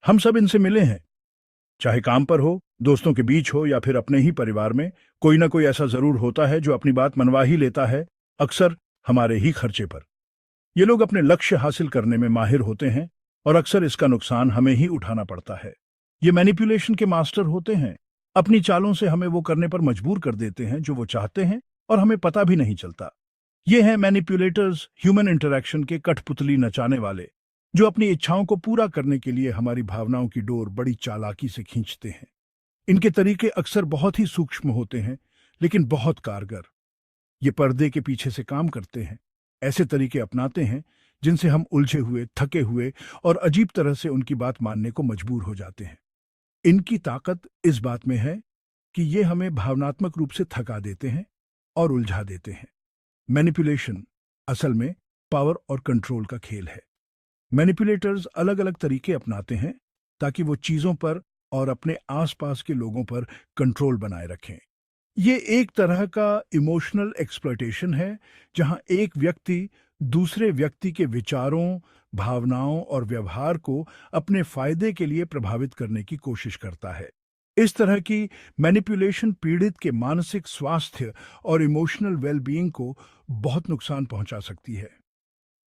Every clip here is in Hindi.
हम सब इनसे मिले हैं, चाहे काम पर हो, दोस्तों के बीच हो या फिर अपने ही परिवार में। कोई ना कोई ऐसा जरूर होता है जो अपनी बात मनवा ही लेता है, अक्सर हमारे ही खर्चे पर। ये लोग अपने लक्ष्य हासिल करने में माहिर होते हैं और अक्सर इसका नुकसान हमें ही उठाना पड़ता है। ये मैनिपुलेशन के मास्टर होते हैं। अपनी चालों से हमें वो करने पर मजबूर कर देते हैं जो वो चाहते हैं और हमें पता भी नहीं चलता। ये हैं मैनिपुलेटर्स, ह्यूमन इंटरैक्शन के कठपुतली नचाने वाले, जो अपनी इच्छाओं को पूरा करने के लिए हमारी भावनाओं की डोर बड़ी चालाकी से खींचते हैं। इनके तरीके अक्सर बहुत ही सूक्ष्म होते हैं, लेकिन बहुत कारगर। ये पर्दे के पीछे से काम करते हैं, ऐसे तरीके अपनाते हैं जिनसे हम उलझे हुए, थके हुए और अजीब तरह से उनकी बात मानने को मजबूर हो जाते हैं। इनकी ताकत इस बात में है कि ये हमें भावनात्मक रूप से थका देते हैं और उलझा देते हैं। मैनिपुलेशन असल में पावर और कंट्रोल का खेल है। मैनिपुलेटर्स अलग अलग तरीके अपनाते हैं ताकि वो चीजों पर और अपने आसपास के लोगों पर कंट्रोल बनाए रखें। ये एक तरह का इमोशनल एक्सप्लॉयटेशन है, जहां एक व्यक्ति दूसरे व्यक्ति के विचारों, भावनाओं और व्यवहार को अपने फायदे के लिए प्रभावित करने की कोशिश करता है। इस तरह की मैनिपुलेशन पीड़ित के मानसिक स्वास्थ्य और इमोशनल वेलबीइंग को बहुत नुकसान पहुंचा सकती है।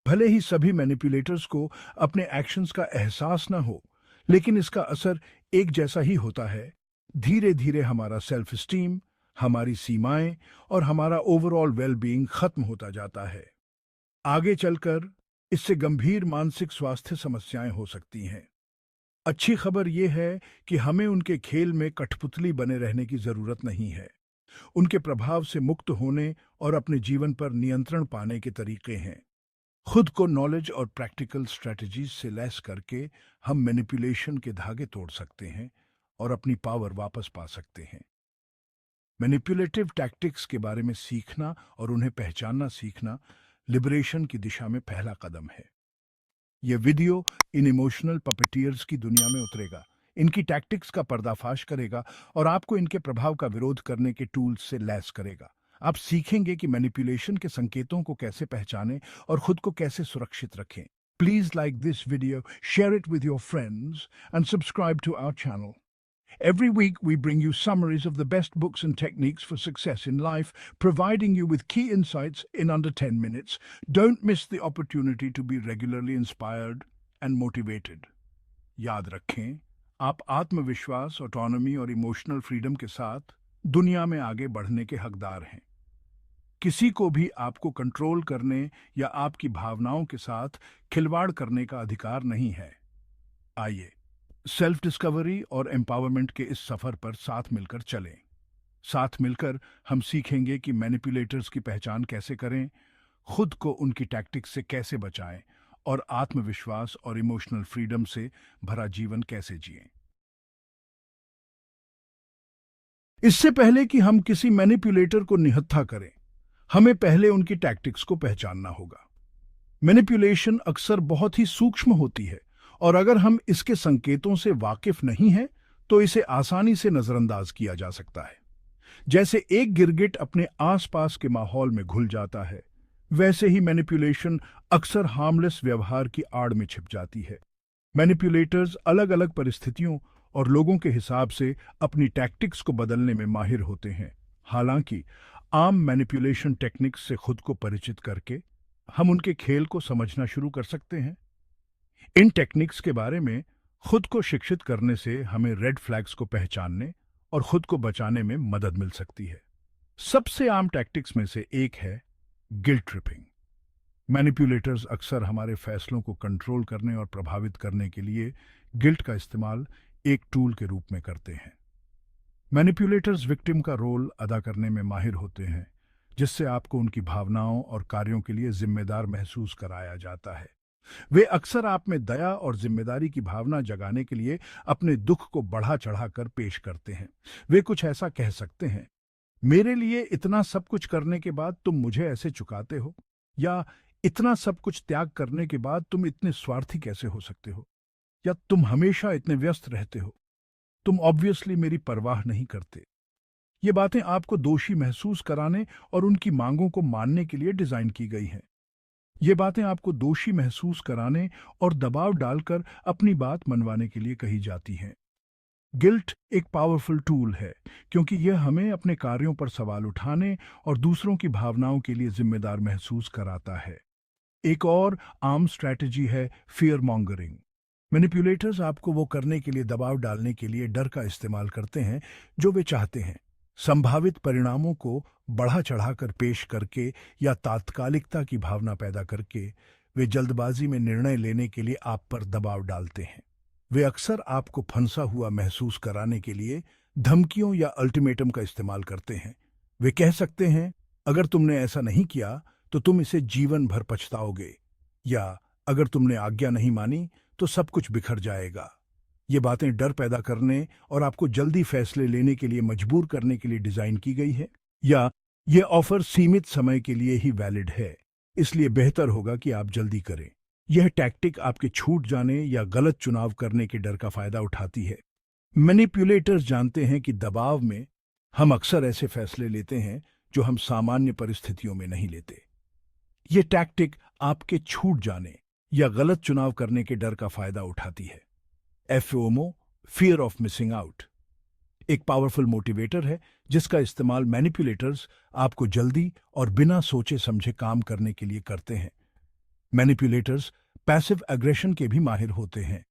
भले ही सभी मैनिपुलेटर्स को अपने एक्शंस का एहसास न हो, लेकिन इसका असर एक जैसा ही होता है। धीरे धीरे हमारा सेल्फ स्टीम, हमारी सीमाएं और हमारा ओवरऑल वेलबीइंग खत्म होता जाता है। आगे चलकर इससे गंभीर मानसिक स्वास्थ्य समस्याएं हो सकती हैं। अच्छी खबर यह है कि हमें उनके खेल में कठपुतली बने रहने की जरूरत नहीं है। उनके प्रभाव से मुक्त होने और अपने जीवन पर नियंत्रण पाने के तरीके हैं। खुद को नॉलेज और प्रैक्टिकल स्ट्रेटजीज से लैस करके हम मैनिपुलेशन के धागे तोड़ सकते हैं और अपनी पावर वापस पा सकते हैं। मैनिपुलेटिव टैक्टिक्स के बारे में सीखना और उन्हें पहचानना सीखना लिबरेशन की दिशा में पहला कदम है। यह वीडियो इन इमोशनल पपेटियर्स की दुनिया में उतरेगा, इनकी टैक्टिक्स का पर्दाफाश करेगा और आपको इनके प्रभाव का विरोध करने के टूल्स से लैस करेगा। आप सीखेंगे कि मैनिपुलेशन के संकेतों को कैसे पहचानें और खुद को कैसे सुरक्षित रखें। Please like this video, share it with your friends and subscribe to our channel. Every week, we bring you summaries of the best books and techniques for success in life, providing you with key insights in under 10 minutes. Don't miss the opportunity to be regularly inspired and motivated. याद रखें, आप आत्मविश्वास, ऑटोनॉमी और इमोशनल फ्रीडम के साथ दुनिया में आगे बढ़ने के हकदार हैं। किसी को भी आपको कंट्रोल करने या आपकी भावनाओं के साथ खिलवाड़ करने का अधिकार नहीं है। आइए सेल्फ डिस्कवरी और एम्पावरमेंट के इस सफर पर साथ मिलकर चलें। साथ मिलकर हम सीखेंगे कि मैनिपुलेटर्स की पहचान कैसे करें, खुद को उनकी टैक्टिक्स से कैसे बचाएं और आत्मविश्वास और इमोशनल फ्रीडम से भरा जीवन कैसे जिएं। इससे पहले कि हम किसी मैनिपुलेटर को निहत्था करें, हमें पहले उनकी टैक्टिक्स को पहचानना होगा। मैनिपुलेशन अक्सर बहुत ही सूक्ष्म होती है और अगर हम इसके संकेतों से वाकिफ नहीं हैं, तो इसे आसानी से नजरअंदाज किया जा सकता है। जैसे एक गिरगिट अपने आसपास के माहौल में घुल जाता है, वैसे ही मैनिपुलेशन अक्सर हार्मलेस व्यवहार की आड़ में छिप जाती है। मैनिपुलेटर्स अलग अलग परिस्थितियों और लोगों के हिसाब से अपनी टैक्टिक्स को बदलने में माहिर होते हैं। हालांकि आम मैनिपुलेशन टेक्निक्स से खुद को परिचित करके हम उनके खेल को समझना शुरू कर सकते हैं। इन टेक्निक्स के बारे में खुद को शिक्षित करने से हमें रेड फ्लैग्स को पहचानने और खुद को बचाने में मदद मिल सकती है। सबसे आम टैक्टिक्स में से एक है गिल्ट ट्रिपिंग। मैनिपुलेटर्स अक्सर हमारे फैसलों को कंट्रोल करने और प्रभावित करने के लिए गिल्ट का इस्तेमाल एक टूल के रूप में करते हैं। मैनिपुलेटर्स विक्टिम का रोल अदा करने में माहिर होते हैं, जिससे आपको उनकी भावनाओं और कार्यों के लिए जिम्मेदार महसूस कराया जाता है। वे अक्सर आप में दया और जिम्मेदारी की भावना जगाने के लिए अपने दुख को बढ़ा चढ़ाकर पेश करते हैं। वे कुछ ऐसा कह सकते हैं, मेरे लिए इतना सब कुछ करने के बाद तुम मुझे ऐसे चुकाते हो, या इतना सब कुछ त्याग करने के बाद तुम इतने स्वार्थी कैसे हो सकते हो, या तुम हमेशा इतने व्यस्त रहते हो, तुम ऑब्वियसली मेरी परवाह नहीं करते। ये बातें आपको दोषी महसूस कराने और उनकी मांगों को मानने के लिए डिजाइन की गई हैं। ये बातें आपको दोषी महसूस कराने और दबाव डालकर अपनी बात मनवाने के लिए कही जाती हैं। गिल्ट एक पावरफुल टूल है, क्योंकि यह हमें अपने कार्यों पर सवाल उठाने और दूसरों की भावनाओं के लिए जिम्मेदार महसूस कराता है। एक और आम स्ट्रैटेजी है फियर मॉन्गरिंग। मैनिपुलेटर्स आपको वो करने के लिए दबाव डालने के लिए डर का इस्तेमाल करते हैं जो वे चाहते हैं। संभावित परिणामों को बढ़ा चढ़ाकर पेश करके या तात्कालिकता की भावना पैदा करके वे जल्दबाजी में निर्णय लेने के लिए आप पर दबाव डालते हैं। वे अक्सर आपको फंसा हुआ महसूस कराने के लिए धमकियों या अल्टीमेटम का इस्तेमाल करते हैं। वे कह सकते हैं, अगर तुमने ऐसा नहीं किया तो तुम इसे जीवन भर पछताओगे, या अगर तुमने आज्ञा नहीं मानी तो सब कुछ बिखर जाएगा। ये बातें डर पैदा करने और आपको जल्दी फैसले लेने के लिए मजबूर करने के लिए डिजाइन की गई है, या ये ऑफर सीमित समय के लिए ही वैलिड है, इसलिए बेहतर होगा कि आप जल्दी करें। यह टैक्टिक आपके छूट जाने या गलत चुनाव करने के डर का फायदा उठाती है। मैनिपुलेटर्स जानते हैं कि दबाव में हम अक्सर ऐसे फैसले लेते हैं जो हम सामान्य परिस्थितियों में नहीं लेते। ये टैक्टिक आपके छूट जाने या गलत चुनाव करने के डर का फायदा उठाती है। एफओमो, फियर ऑफ मिसिंग आउट, एक पावरफुल मोटिवेटर है जिसका इस्तेमाल मैनिपुलेटर्स आपको जल्दी और बिना सोचे समझे काम करने के लिए करते हैं। मैनिपुलेटर्स पैसिव एग्रेशन के भी माहिर होते हैं।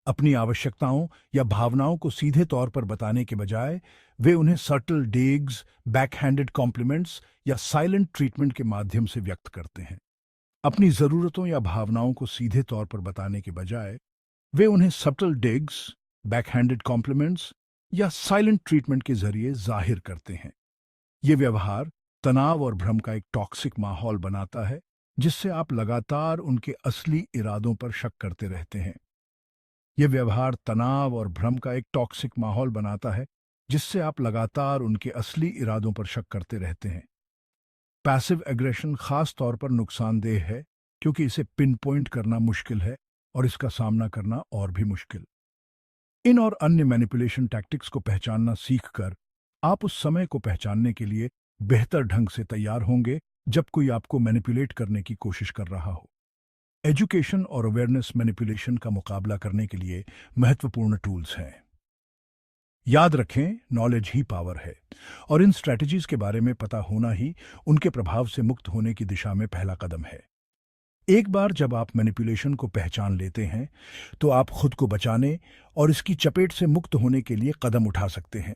अपनी आवश्यकताओं या भावनाओं को सीधे तौर पर बताने के बजाय वे उन्हें सटल डिग्स, बैकहैंडेड कॉम्प्लीमेंट्स या साइलेंट ट्रीटमेंट के माध्यम से व्यक्त करते हैं। अपनी जरूरतों या भावनाओं को सीधे तौर पर बताने के बजाय वे उन्हें सटल डिग्स, बैकहैंडेड कॉम्प्लीमेंट्स या साइलेंट ट्रीटमेंट के जरिए जाहिर करते हैं। ये व्यवहार तनाव और भ्रम का एक टॉक्सिक माहौल बनाता है, जिससे आप लगातार उनके असली इरादों पर शक करते रहते हैं। यह व्यवहार तनाव और भ्रम का एक टॉक्सिक माहौल बनाता है, जिससे आप लगातार उनके असली इरादों पर शक करते रहते हैं। पैसिव एग्रेशन खास तौर पर नुकसानदेह है, क्योंकि इसे पिन पॉइंट करना मुश्किल है और इसका सामना करना और भी मुश्किल। इन और अन्य मैनिपुलेशन टैक्टिक्स को पहचानना सीखकर आप उस समय को पहचानने के लिए बेहतर ढंग से तैयार होंगे जब कोई आपको मैनिपुलेट करने की कोशिश कर रहा हो। एजुकेशन और अवेयरनेस मैनिपुलेशन का मुकाबला करने के लिए महत्वपूर्ण टूल्स हैं। याद रखें, नॉलेज ही पावर है, और इन स्ट्रैटेजीज के बारे में पता होना ही उनके प्रभाव से मुक्त होने की दिशा में पहला कदम है। एक बार जब आप मैनिपुलेशन को पहचान लेते हैं, तो आप खुद को बचाने और इसकी चपेट से मुक्त होने के लिए कदम उठा सकते हैं।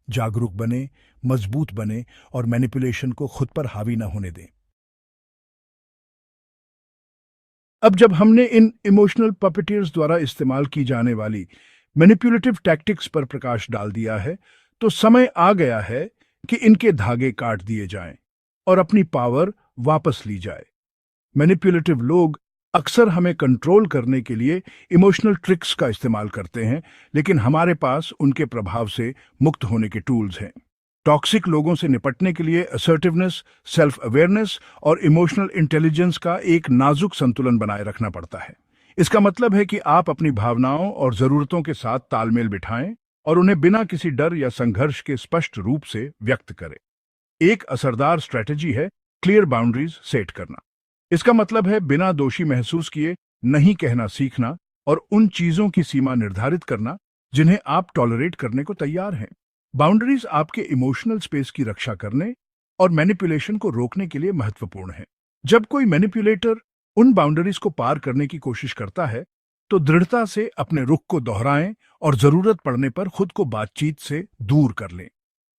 जागरूक बने, मजबूत बने और मैनिपुलेशन को खुद पर हावी न होने दें। अब जब हमने इन इमोशनल पपेटियर्स द्वारा इस्तेमाल की जाने वाली मैनिपुलेटिव टैक्टिक्स पर प्रकाश डाल दिया है, तो समय आ गया है कि इनके धागे काट दिए जाएं और अपनी पावर वापस ली जाए। मैनिपुलेटिव लोग अक्सर हमें कंट्रोल करने के लिए इमोशनल ट्रिक्स का इस्तेमाल करते हैं, लेकिन हमारे पास उनके प्रभाव से मुक्त होने के टूल्स हैं। टॉक्सिक लोगों से निपटने के लिए असर्टिवनेस, सेल्फ अवेयरनेस और इमोशनल इंटेलिजेंस का एक नाजुक संतुलन बनाए रखना पड़ता है। इसका मतलब है कि आप अपनी भावनाओं और जरूरतों के साथ तालमेल बिठाएं और उन्हें बिना किसी डर या संघर्ष के स्पष्ट रूप से व्यक्त करें। एक असरदार स्ट्रैटेजी है क्लियर बाउंड्रीज सेट करना। इसका मतलब है बिना दोषी महसूस किए नहीं कहना सीखना और उन चीजों की सीमा निर्धारित करना जिन्हें आप टॉलरेट करने को तैयार हैं। बाउंड्रीज आपके इमोशनल स्पेस की रक्षा करने और मैनिपुलेशन को रोकने के लिए महत्वपूर्ण है। जब कोई मैनिपुलेटर उन बाउंड्रीज को पार करने की कोशिश करता है, तो दृढ़ता से अपने रुख को दोहराएं और जरूरत पड़ने पर खुद को बातचीत से दूर कर लें।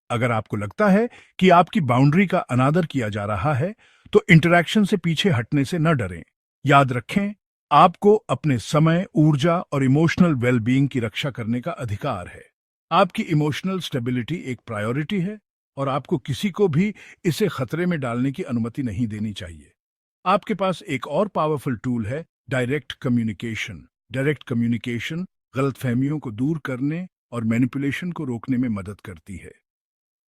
अगर आपको लगता है कि आपकी बाउंड्री का अनादर किया जा रहा है, तो इंटरैक्शन से पीछे हटने से न डरें। याद रखें, आपको अपने समय, ऊर्जा और इमोशनल वेलबीइंग की रक्षा करने का अधिकार है। आपकी इमोशनल स्टेबिलिटी एक प्रायोरिटी है और आपको किसी को भी इसे खतरे में डालने की अनुमति नहीं देनी चाहिए। आपके पास एक और पावरफुल टूल है डायरेक्ट कम्युनिकेशन। डायरेक्ट कम्युनिकेशन गलतफहमियों को दूर करने और मैनिपुलेशन को रोकने में मदद करती है।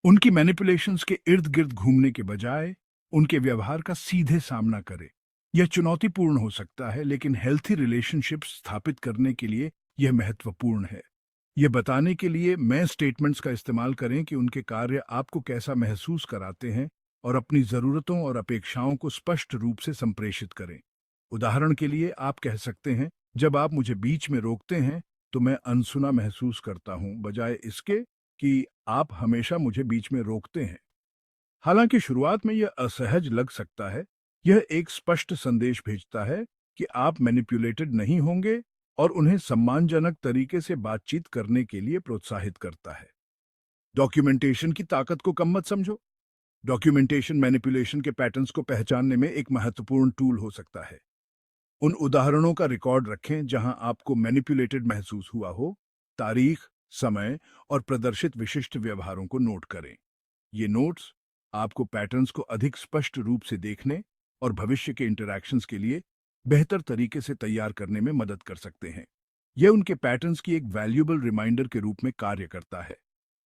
उनकी मैनिपुलेशंस के इर्द गिर्द घूमने के बजाय उनके व्यवहार का सीधे सामना करें। यह चुनौतीपूर्ण हो सकता है, लेकिन हेल्थी रिलेशनशिप स्थापित करने के लिए यह महत्वपूर्ण है। यह बताने के लिए मैं स्टेटमेंट्स का इस्तेमाल करें कि उनके कार्य आपको कैसा महसूस कराते हैं और अपनी जरूरतों और अपेक्षाओं को स्पष्ट रूप से संप्रेषित करें। उदाहरण के लिए आप कह सकते हैं, जब आप मुझे बीच में रोकते हैं तो मैं अनसुना महसूस करता हूं, बजाय इसके कि आप हमेशा मुझे बीच में रोकते हैं। हालांकि शुरुआत में यह असहज लग सकता है, यह एक स्पष्ट संदेश भेजता है कि आप मैनिपुलेटेड नहीं होंगे और उन्हें सम्मानजनक तरीके से बातचीत करने के लिए प्रोत्साहित करता है। डॉक्यूमेंटेशन की ताकत को कम मत समझो। डॉक्यूमेंटेशन मैनिपुलेशन के पैटर्न्स को पहचानने में एक महत्वपूर्ण टूल हो सकता है। उन उदाहरणों का रिकॉर्ड रखें जहां आपको मैनिपुलेटेड महसूस हुआ हो, तारीख, समय और प्रदर्शित विशिष्ट व्यवहारों को नोट करें। ये नोट्स आपको पैटर्न्स को अधिक स्पष्ट रूप से देखने और भविष्य के इंटरैक्शंस के लिए बेहतर तरीके से तैयार करने में मदद कर सकते हैं। यह उनके पैटर्न्स की एक वैल्यूएबल रिमाइंडर के रूप में कार्य करता है,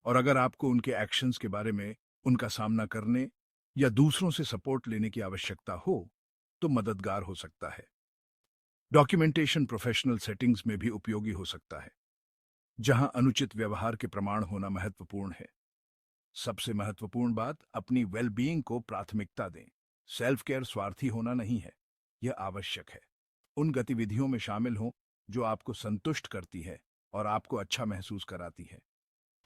और अगर आपको उनके एक्शंस के बारे में उनका सामना करने या दूसरों से सपोर्ट लेने की आवश्यकता हो, तो मददगार हो सकता है। डॉक्यूमेंटेशन प्रोफेशनल सेटिंग्स में भी उपयोगी हो सकता है, जहां अनुचित व्यवहार के प्रमाण होना महत्वपूर्ण है। सबसे महत्वपूर्ण बात, अपनी वेलबीइंग को प्राथमिकता दें। सेल्फ केयर स्वार्थी होना नहीं है, यह आवश्यक है। उन गतिविधियों में शामिल हों जो आपको संतुष्ट करती है और आपको अच्छा महसूस कराती है।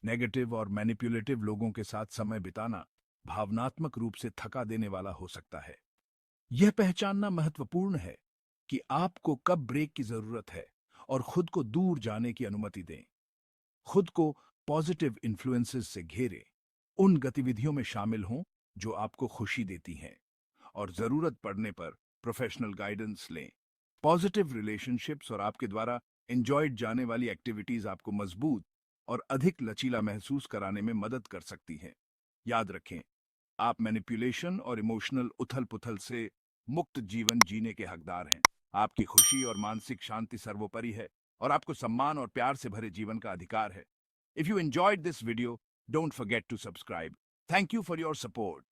नेगेटिव और मैनिपुलेटिव लोगों के साथ समय बिताना भावनात्मक रूप से थका देने वाला हो सकता है। यह पहचानना महत्वपूर्ण है कि आपको कब ब्रेक की जरूरत है और खुद को दूर जाने की अनुमति दें। खुद को पॉजिटिव इन्फ्लुएंसेस से घेरें। उन गतिविधियों में शामिल हों जो आपको खुशी देती हैं, और जरूरत पड़ने पर प्रोफेशनल गाइडेंस लें। पॉजिटिव रिलेशनशिप्स और आपके द्वारा एंजॉयड जाने वाली एक्टिविटीज आपको मजबूत और अधिक लचीला महसूस कराने में मदद कर सकती हैं। याद रखें, आप मैनिपुलेशन और इमोशनल उथल-पुथल से मुक्त जीवन जीने के हकदार हैं। आपकी खुशी और मानसिक शांति सर्वोपरि है, और आपको सम्मान और प्यार से भरे जीवन का अधिकार है। If you enjoyed this video, don't forget to subscribe. Thank you for your support.